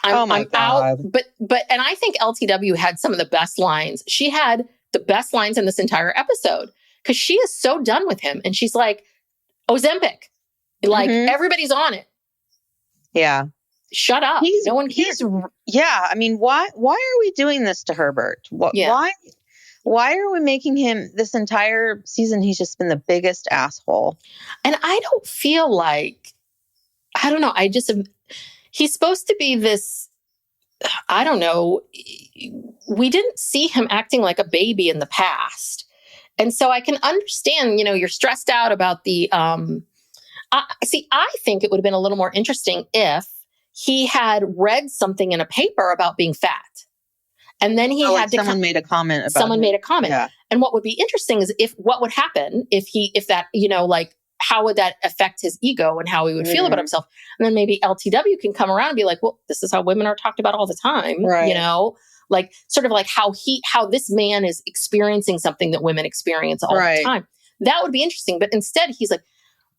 I'm God. out. But and I think LTW had some of the best lines. She had the best lines in this entire episode because she is so done with him. And she's like, Ozempic. Like everybody's on it. Yeah. Shut up. No one cares. Yeah. I mean, why are we doing this to Herbert? Why are we making him this entire season? He's just been the biggest asshole. And I don't feel like, I don't know. He's supposed to be this, I don't know. We didn't see him acting like a baby in the past. And so I can understand, you know, you're stressed out about the, I think it would have been a little more interesting if he had read something in a paper about being fat. And then he had to someone made a comment about someone made a comment. Yeah. And what would be interesting is what would happen if that, you know, like how would that affect his ego and how he would feel about himself? And then maybe LTW can come around and be like, well, this is how women are talked about all the time. Right. You know, like sort of like how this man is experiencing something that women experience all the time. That would be interesting. But instead he's like,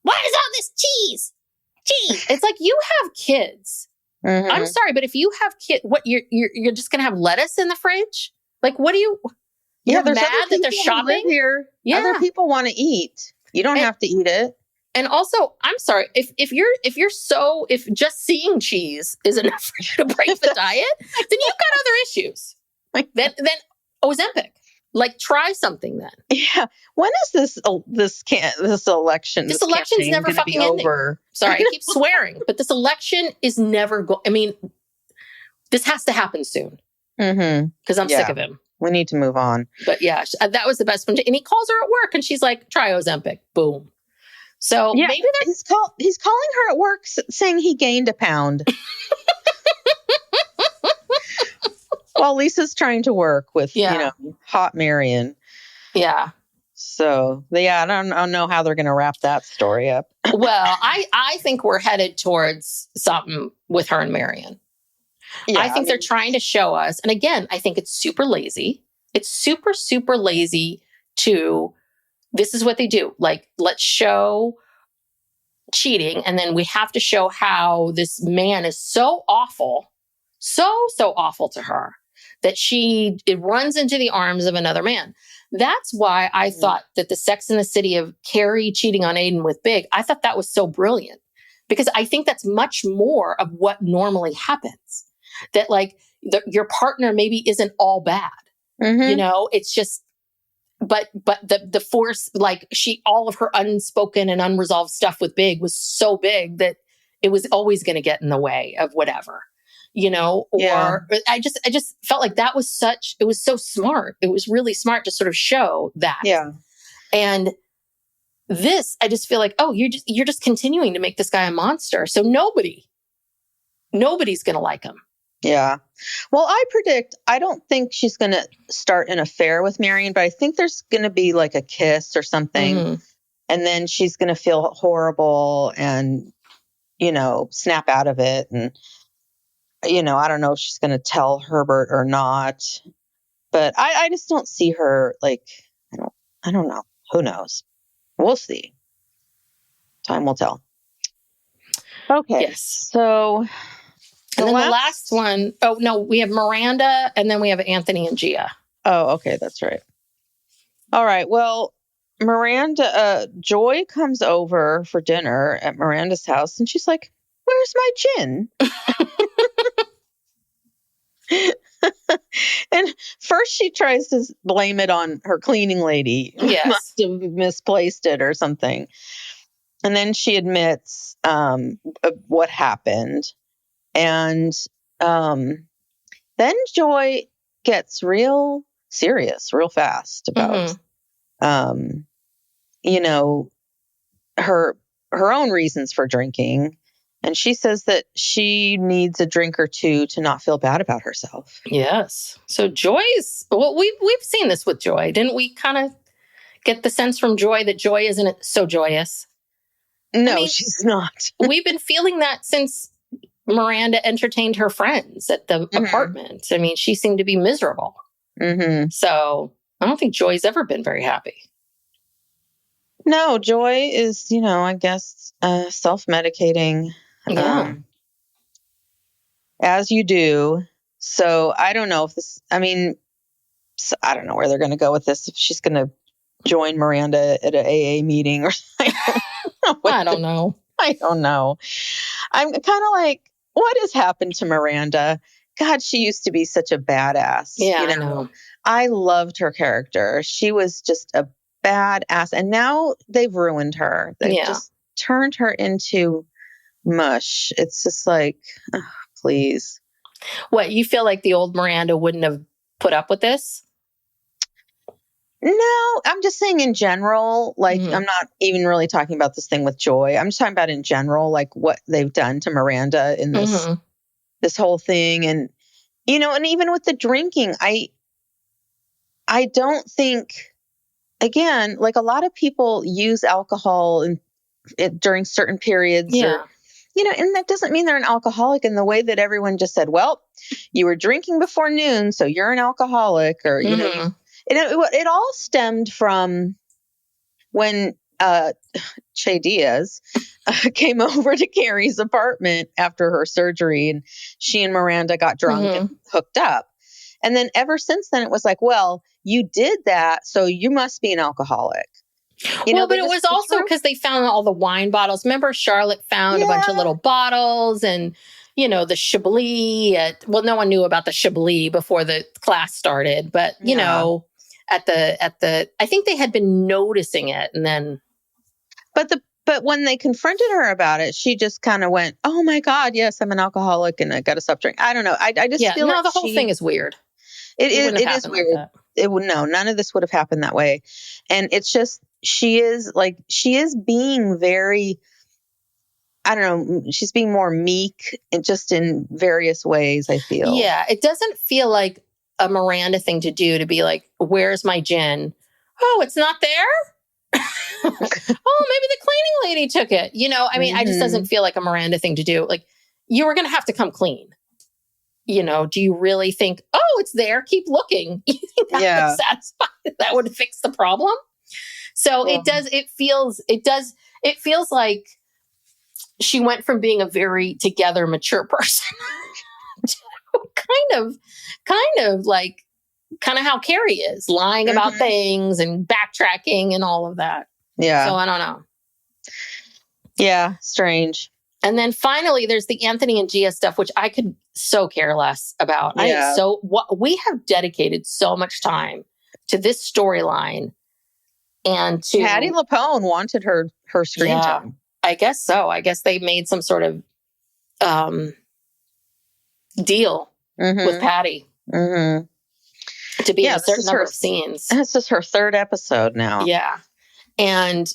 what is all this cheese? It's like, you have kids. I'm sorry, but if you have kids, what you're just gonna have lettuce in the fridge? Like, what do you? You're mad that they're shopping here. Yeah, other people want to eat. You don't have to eat it. And also, I'm sorry, if just seeing cheese is enough for you to break the diet, then you've got other issues. Then Ozempic. Like, try something then. Yeah. When is this election? This election's campaign never gonna fucking be ending. over? Sorry, I keep swearing, but this election is never this has to happen soon. Because I'm sick of him. We need to move on. But yeah, that was the best one. And he calls her at work and she's like, try Ozempic. Boom. So Yeah, maybe he's calling her at work saying he gained a pound. While Lisa's trying to work with, hot Marion. Yeah. So, I don't know how they're going to wrap that story up. Well, I think we're headed towards something with her and Marion. Yeah, I think they're trying to show us. And again, I think it's super lazy. It's super, super lazy this is what they do. Like, let's show cheating. And then we have to show how this man is so awful, so awful to her that it runs into the arms of another man. That's why I thought that the Sex and the City of Carrie cheating on Aiden with Big, I thought that was so brilliant because I think that's much more of what normally happens. That like your partner maybe isn't all bad. It's just, but the force, like all of her unspoken and unresolved stuff with Big was so big that it was always going to get in the way of whatever. I just felt like it was so smart. It was really smart to sort of show that. Yeah. And this, I just feel like, you're just continuing to make this guy a monster. So nobody's going to like him. Yeah. Well, I don't think she's going to start an affair with Marion, but I think there's going to be like a kiss or something. And then she's going to feel horrible and, snap out of it. And, I don't know if she's going to tell Herbert or not, but I just don't see her like, I don't know. Who knows? We'll see. Time will tell. Okay. Yes. So. And then the last one, we have Miranda and then we have Anthony and Gia. Oh, okay. That's right. All right. Well, Joy comes over for dinner at Miranda's house and she's like, where's my gin? And first she tries to blame it on her cleaning lady. Yes. Must have misplaced it or something. And then she admits what happened. And then Joy gets real serious real fast about, her own reasons for drinking. And she says that she needs a drink or two to not feel bad about herself. Yes. So we've seen this with Joy. Didn't we kind of get the sense from Joy that Joy isn't so joyous? No, she's not. We've been feeling that since Miranda entertained her friends at the apartment. I mean, she seemed to be miserable. So I don't think Joy's ever been very happy. No, Joy is, I guess, self-medicating. Yeah. As you do. So I don't know I don't know where they're going to go with this. If she's going to join Miranda at an AA meeting or something. I don't know. I don't know. I'm kind of like, what has happened to Miranda? God, she used to be such a badass. Yeah, I know. I loved her character. She was just a badass. And now they've ruined her. They've just turned her into mush. It's just like, please. What, you feel like the old Miranda wouldn't have put up with this? No, I'm just saying in general, like, I'm not even really talking about this thing with Joy. I'm just talking about in general, like what they've done to Miranda in this whole thing. And, and even with the drinking, I don't think, again, like a lot of people use alcohol during certain periods or, and that doesn't mean they're an alcoholic in the way that everyone just said, well, you were drinking before noon, so you're an alcoholic or, it all stemmed from when Che Diaz came over to Carrie's apartment after her surgery and she and Miranda got drunk and hooked up. And then ever since then, it was like, well, you did that, so you must be an alcoholic. Well, but it was also because they found all the wine bottles. Remember, Charlotte found a bunch of little bottles and, the Chablis. No one knew about the Chablis before the class started, but, I think they had been noticing it, and then. But when they confronted her about it, she just kind of went, "Oh my God, yes, I'm an alcoholic and I got to stop drinking." I don't know. I just feel like the whole thing is weird. It is weird. Like it would none of this would have happened that way. And it's just, she is being very, I don't know, she's being more meek and just in various ways, I feel. Yeah. It doesn't feel like a Miranda thing to do, to be like, where's my gin? Oh, it's not there? Oh, maybe the cleaning lady took it. I just doesn't feel like a Miranda thing to do. Like, you were going to have to come clean. Do you really think, oh, it's there, keep looking? You think that would satisfy, that would fix the problem? So it feels like she went from being a very together, mature person to kind of how Carrie is, lying about things and backtracking and all of that. Yeah. So I don't know. Yeah. Strange. And then finally, there's the Anthony and Gia stuff, which I could so care less about. Yeah. We have dedicated so much time to this storyline, and to Patti LuPone wanted her screen time. I guess so. I guess they made some sort of deal with Patti to be in a certain number of scenes. This is her third episode now. Yeah, and.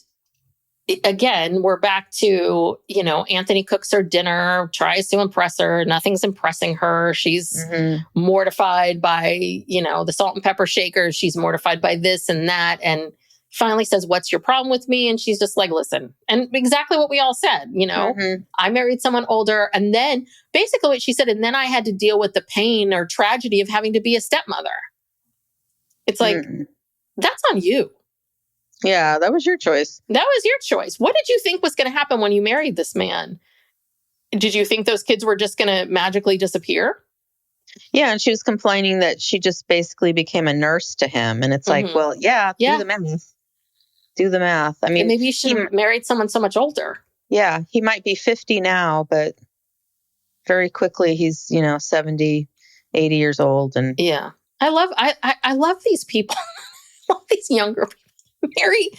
Again, we're back to, Anthony cooks her dinner, tries to impress her. Nothing's impressing her. She's mortified by, the salt and pepper shakers. She's mortified by this and that. And finally says, "What's your problem with me?" And she's just like, "Listen." And exactly what we all said, I married someone older. And then basically what she said, and then I had to deal with the pain or tragedy of having to be a stepmother. It's like, that's on you. Yeah, that was your choice. That was your choice. What did you think was going to happen when you married this man? Did you think those kids were just going to magically disappear? Yeah, and she was complaining that she just basically became a nurse to him. And it's like, well, do the math. Do the math. I mean, and maybe you should have married someone so much older. Yeah, he might be 50 now, but very quickly he's, 70, 80 years old. And yeah, I love these people. I love these younger people. Marry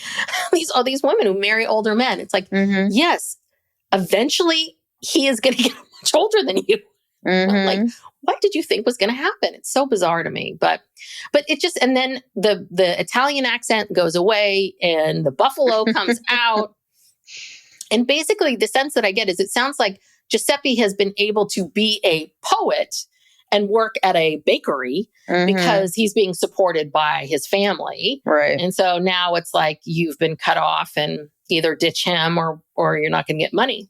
all these women who marry older men. It's like, yes, eventually he is going to get much older than you. Like, what did you think was going to happen? It's so bizarre to me, but it just, and then the Italian accent goes away and the buffalo comes out. And basically the sense that I get is it sounds like Giuseppe has been able to be a poet and work at a bakery because he's being supported by his family. Right. And so now it's like you've been cut off and either ditch him or you're not going to get money.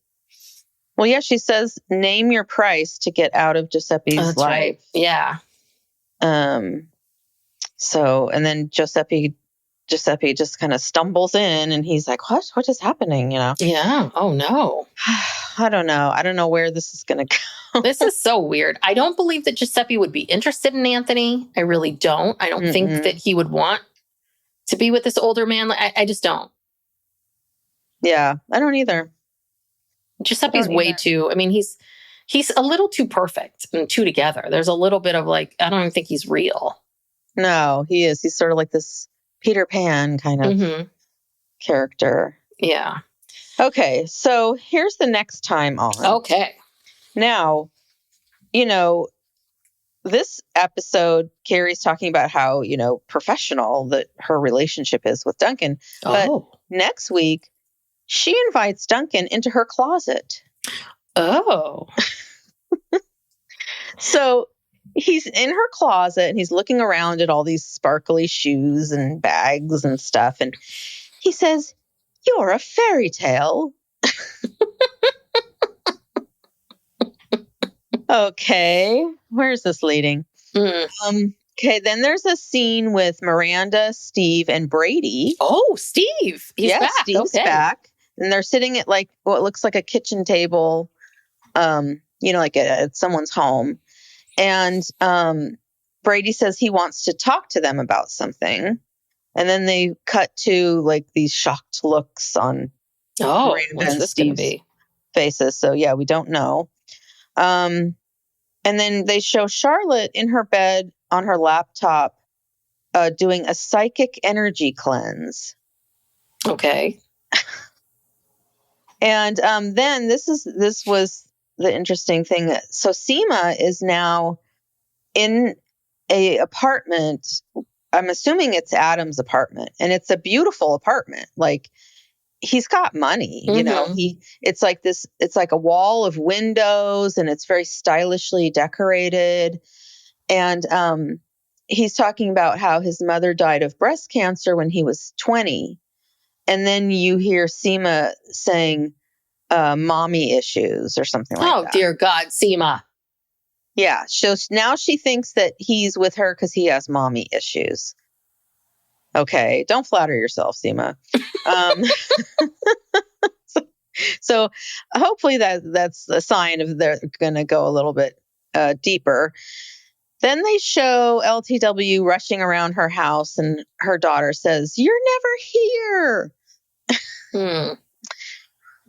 Well, yeah, she says, name your price to get out of Giuseppe's life. Right. Yeah. So, and then Giuseppe just kind of stumbles in and he's like, what is happening? Yeah. Oh no. I don't know. I don't know where this is going to go. This is so weird. I don't believe that Giuseppe would be interested in Anthony. I really don't. I don't think that he would want to be with this older man. I just don't. Yeah, I don't either. Giuseppe's way too, he's a little too perfect and too together. There's a little bit of like, I don't even think he's real. No, he is. He's sort of like this Peter Pan kind of character. Yeah. Okay, so here's the next time on. Okay. Now, this episode, Carrie's talking about how, professional that her relationship is with Duncan. But next week, she invites Duncan into her closet. Oh. So he's in her closet and he's looking around at all these sparkly shoes and bags and stuff. And he says, "You're a fairy tale." Okay, where's this leading? Okay, then there's a scene with Miranda, Steve, and Brady. Oh, Steve. He's back. Steve's back. And they're sitting at like what looks like a kitchen table, like at someone's home. And Brady says he wants to talk to them about something. And then they cut to like these shocked looks on Miranda what's and this going to Steve's be? faces. So yeah, we don't know. And then they show Charlotte in her bed on her laptop doing a psychic energy cleanse. Okay. And then this was the interesting thing. So Seema is now in a apartment. I'm assuming it's Adam's apartment, and it's a beautiful apartment. Like, he's got money, you know. It's like a wall of windows, and it's very stylishly decorated. And he's talking about how his mother died of breast cancer when he was 20. And then you hear Seema saying mommy issues or something like that. Oh, dear God, Seema. Yeah. So now she thinks that he's with her because he has mommy issues. Okay. Don't flatter yourself, Seema. So hopefully that's a sign of they're going to go a little bit deeper. Then they show LTW rushing around her house, and her daughter says, "You're never here."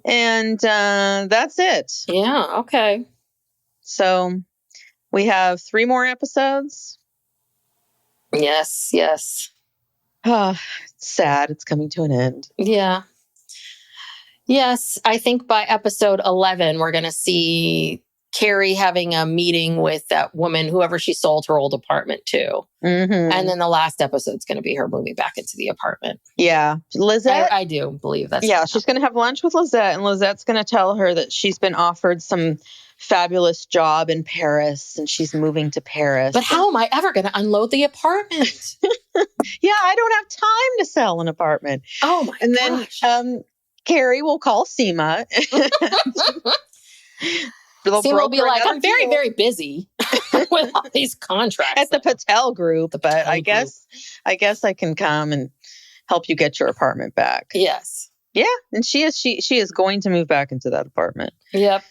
And that's it. Yeah, okay. So we have 3 more episodes. Yes. It's sad. It's coming to an end. Yeah. Yes, I think by episode 11, we're going to see Carrie having a meeting with that woman, whoever she sold her old apartment to. And then the last episode's going to be her moving back into the apartment. Yeah. Lizette? I do believe that's she's going to have lunch with Lizette, and Lizette's going to tell her that she's been offered some fabulous job in Paris, and she's moving to Paris. But how am I ever going to unload the apartment? Yeah, I don't have time to sell an apartment. Oh, my gosh. And then Carrie will call Seema. Seema will be like, I'm very, very busy with all these contracts. At the Patel Group, but I guess I can come and help you get your apartment back. Yes. Yeah, and she is going to move back into that apartment. Yep.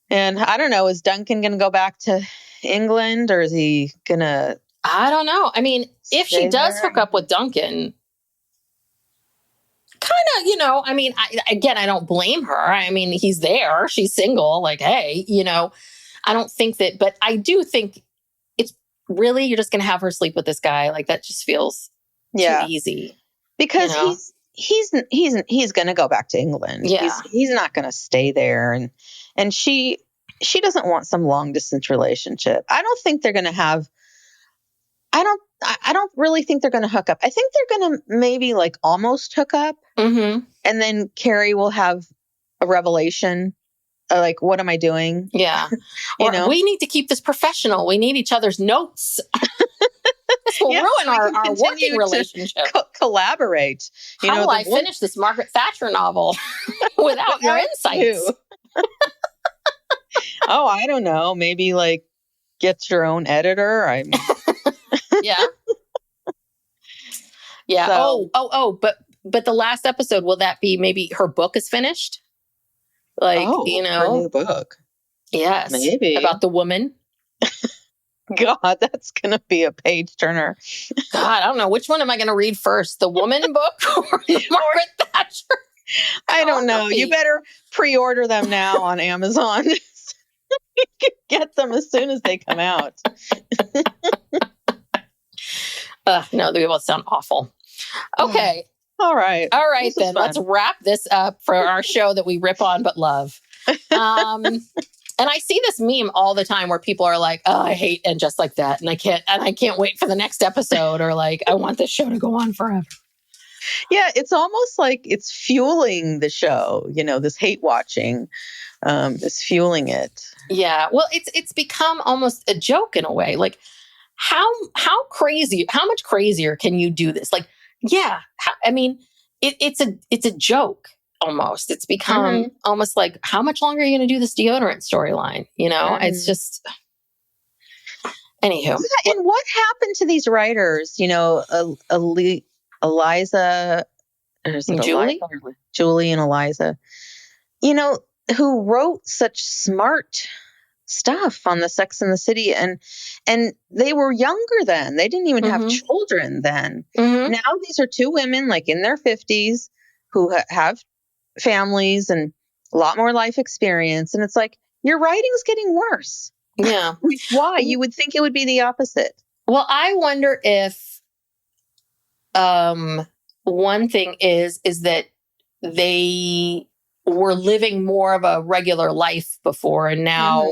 And I don't know, is Duncan going to go back to England, or is he going to... I don't know. I mean, if she does hook up with Duncan, kind of, you know, I mean, I don't blame her. I mean, he's there. She's single. Like, hey, you know, I don't think that, but I do think it's really, you're just going to have her sleep with this guy. Like, that just feels too easy. Because you know? he's going to go back to England. Yeah. He's not going to stay there. And she doesn't want some long distance relationship. I don't think they're going to have, I don't really think they're going to hook up. I think they're going to maybe like almost hook up. And then Carrie will have a revelation. Like, what am I doing? Yeah. Or we need to keep this professional. We need each other's notes. This will ruin our working relationship. Collaborate. How will I finish this Margaret Thatcher novel without your insights? Oh, I don't know. Maybe like get your own editor. Yeah. So, but the last episode, will that be maybe her book is finished? Like, you know, her new book. Yes. Maybe. About the woman. God, that's going to be a page turner. God, I don't know. Which one am I going to read first? The woman book or the Margaret Thatcher? I don't know. You better pre-order them now on Amazon. You can get them as soon as they come out. No, they both sound awful. Okay. All right. Then let's wrap this up for our show that we rip on but love. And I see this meme all the time where people are like, "Oh, I hate And Just Like That," and I can't wait for the next episode, or like, I want this show to go on forever. Yeah, it's almost like it's fueling the show. You know, this hate watching is fueling it. Yeah, well, it's become almost a joke in a way. Like, how much crazier can you do this? Like, yeah, I mean, it's a joke. Almost. It's become almost like, how much longer are you going to do this deodorant storyline? You know, it's just, anywho. Yeah, and what happened to these writers? You know, Eliza, Julie and Eliza, you know, who wrote such smart stuff on the Sex and the City, and they were younger then. They didn't even have children then. Now these are two women like in their 50s who have families and a lot more life experience, and it's like your writing's getting worse. Yeah. Why? You would think it would be the opposite. Well, I wonder if one thing is that they were living more of a regular life before, and now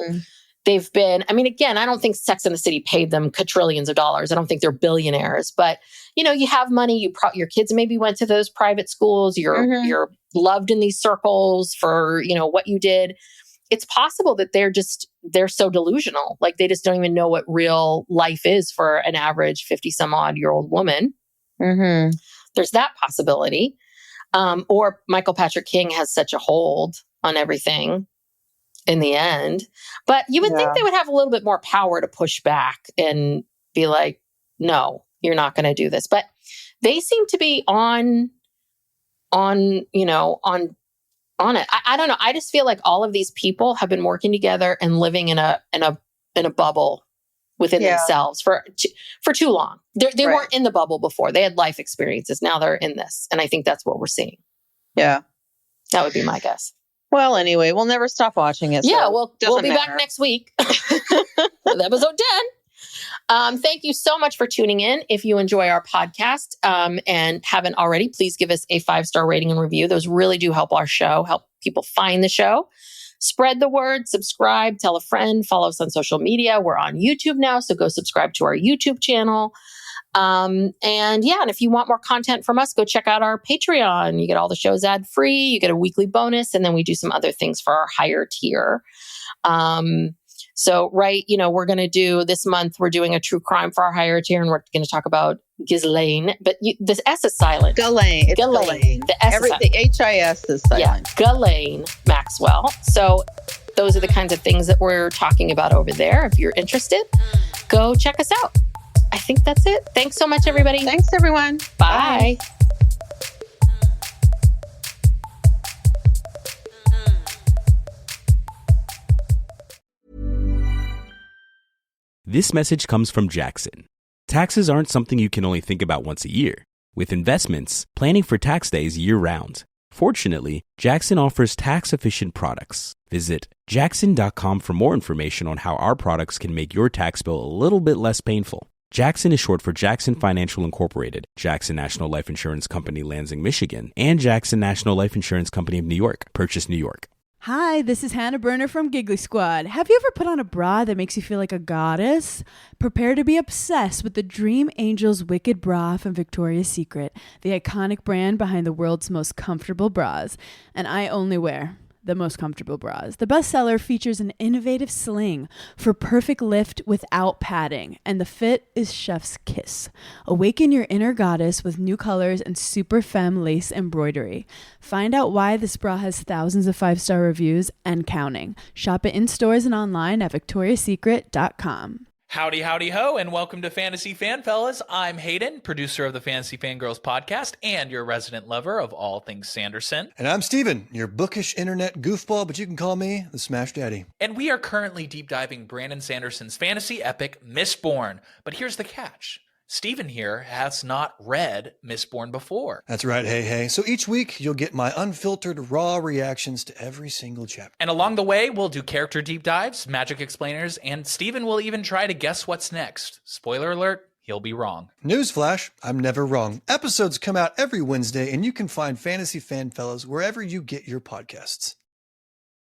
they've been, I mean, again, I don't think Sex and the City paid them quadrillions of dollars. I don't think they're billionaires, but you have money, your kids maybe went to those private schools, you're loved in these circles for, what you did. It's possible that they're so delusional. Like they just don't even know what real life is for an average 50 some odd year old woman. There's that possibility. Or Michael Patrick King has such a hold on everything in the end. But you would think they would have a little bit more power to push back and be like, no, you're not going to do this. But they seem to be on it. I don't know. I just feel like all of these people have been working together and living in a bubble within themselves for too long. They weren't in the bubble before. They had life experiences. Now they're in this. And I think that's what we're seeing. Yeah. That would be my guess. Well, anyway, we'll never stop watching it. Yeah, so we'll be back next week with episode 10. Thank you so much for tuning in. If you enjoy our podcast and haven't already, please give us a 5-star rating and review. Those really do help our show, help people find the show. Spread the word, subscribe, tell a friend, follow us on social media. We're on YouTube now, so go subscribe to our YouTube channel. And if you want more content from us, go check out our Patreon. You get all the shows ad free, you get a weekly bonus, and then we do some other things for our higher tier. We're going to do this month, we're doing a true crime for our higher tier, and we're going to talk about Ghislaine, but this S is silent. Ghislaine. It's Ghislaine. The S Everything, HIS is silent. Yeah, Ghislaine Maxwell. So those are the kinds of things that we're talking about over there. If you're interested, go check us out. I think that's it. Thanks so much, everybody. Thanks, everyone. Bye. This message comes from Jackson. Taxes aren't something you can only think about once a year. With investments, planning for tax day is year-round. Fortunately, Jackson offers tax-efficient products. Visit jackson.com for more information on how our products can make your tax bill a little bit less painful. Jackson is short for Jackson Financial Incorporated, Jackson National Life Insurance Company, Lansing, Michigan, and Jackson National Life Insurance Company of New York, Purchase, New York. Hi, this is Hannah Berner from Giggly Squad. Have you ever put on a bra that makes you feel like a goddess? Prepare to be obsessed with the Dream Angel's Wicked Bra from Victoria's Secret, the iconic brand behind the world's most comfortable bras. And I only wear the most comfortable bras. The bestseller features an innovative sling for perfect lift without padding, and the fit is chef's kiss. Awaken your inner goddess with new colors and super femme lace embroidery. Find out why this bra has thousands of 5-star reviews and counting. Shop it in stores and online at victoriasecret.com. Howdy, howdy, ho, and welcome to Fantasy Fan Fellas. I'm Hayden, producer of the Fantasy Fangirls podcast and your resident lover of all things Sanderson. And I'm Steven, your bookish internet goofball, but you can call me the Smash Daddy. And we are currently deep diving Brandon Sanderson's fantasy epic, Mistborn. But here's the catch. Steven here has not read Mistborn before. That's right, hey. So each week, you'll get my unfiltered, raw reactions to every single chapter. And along the way, we'll do character deep dives, magic explainers, and Steven will even try to guess what's next. Spoiler alert, he'll be wrong. Newsflash, I'm never wrong. Episodes come out every Wednesday, and you can find Fantasy Fan Fellas wherever you get your podcasts.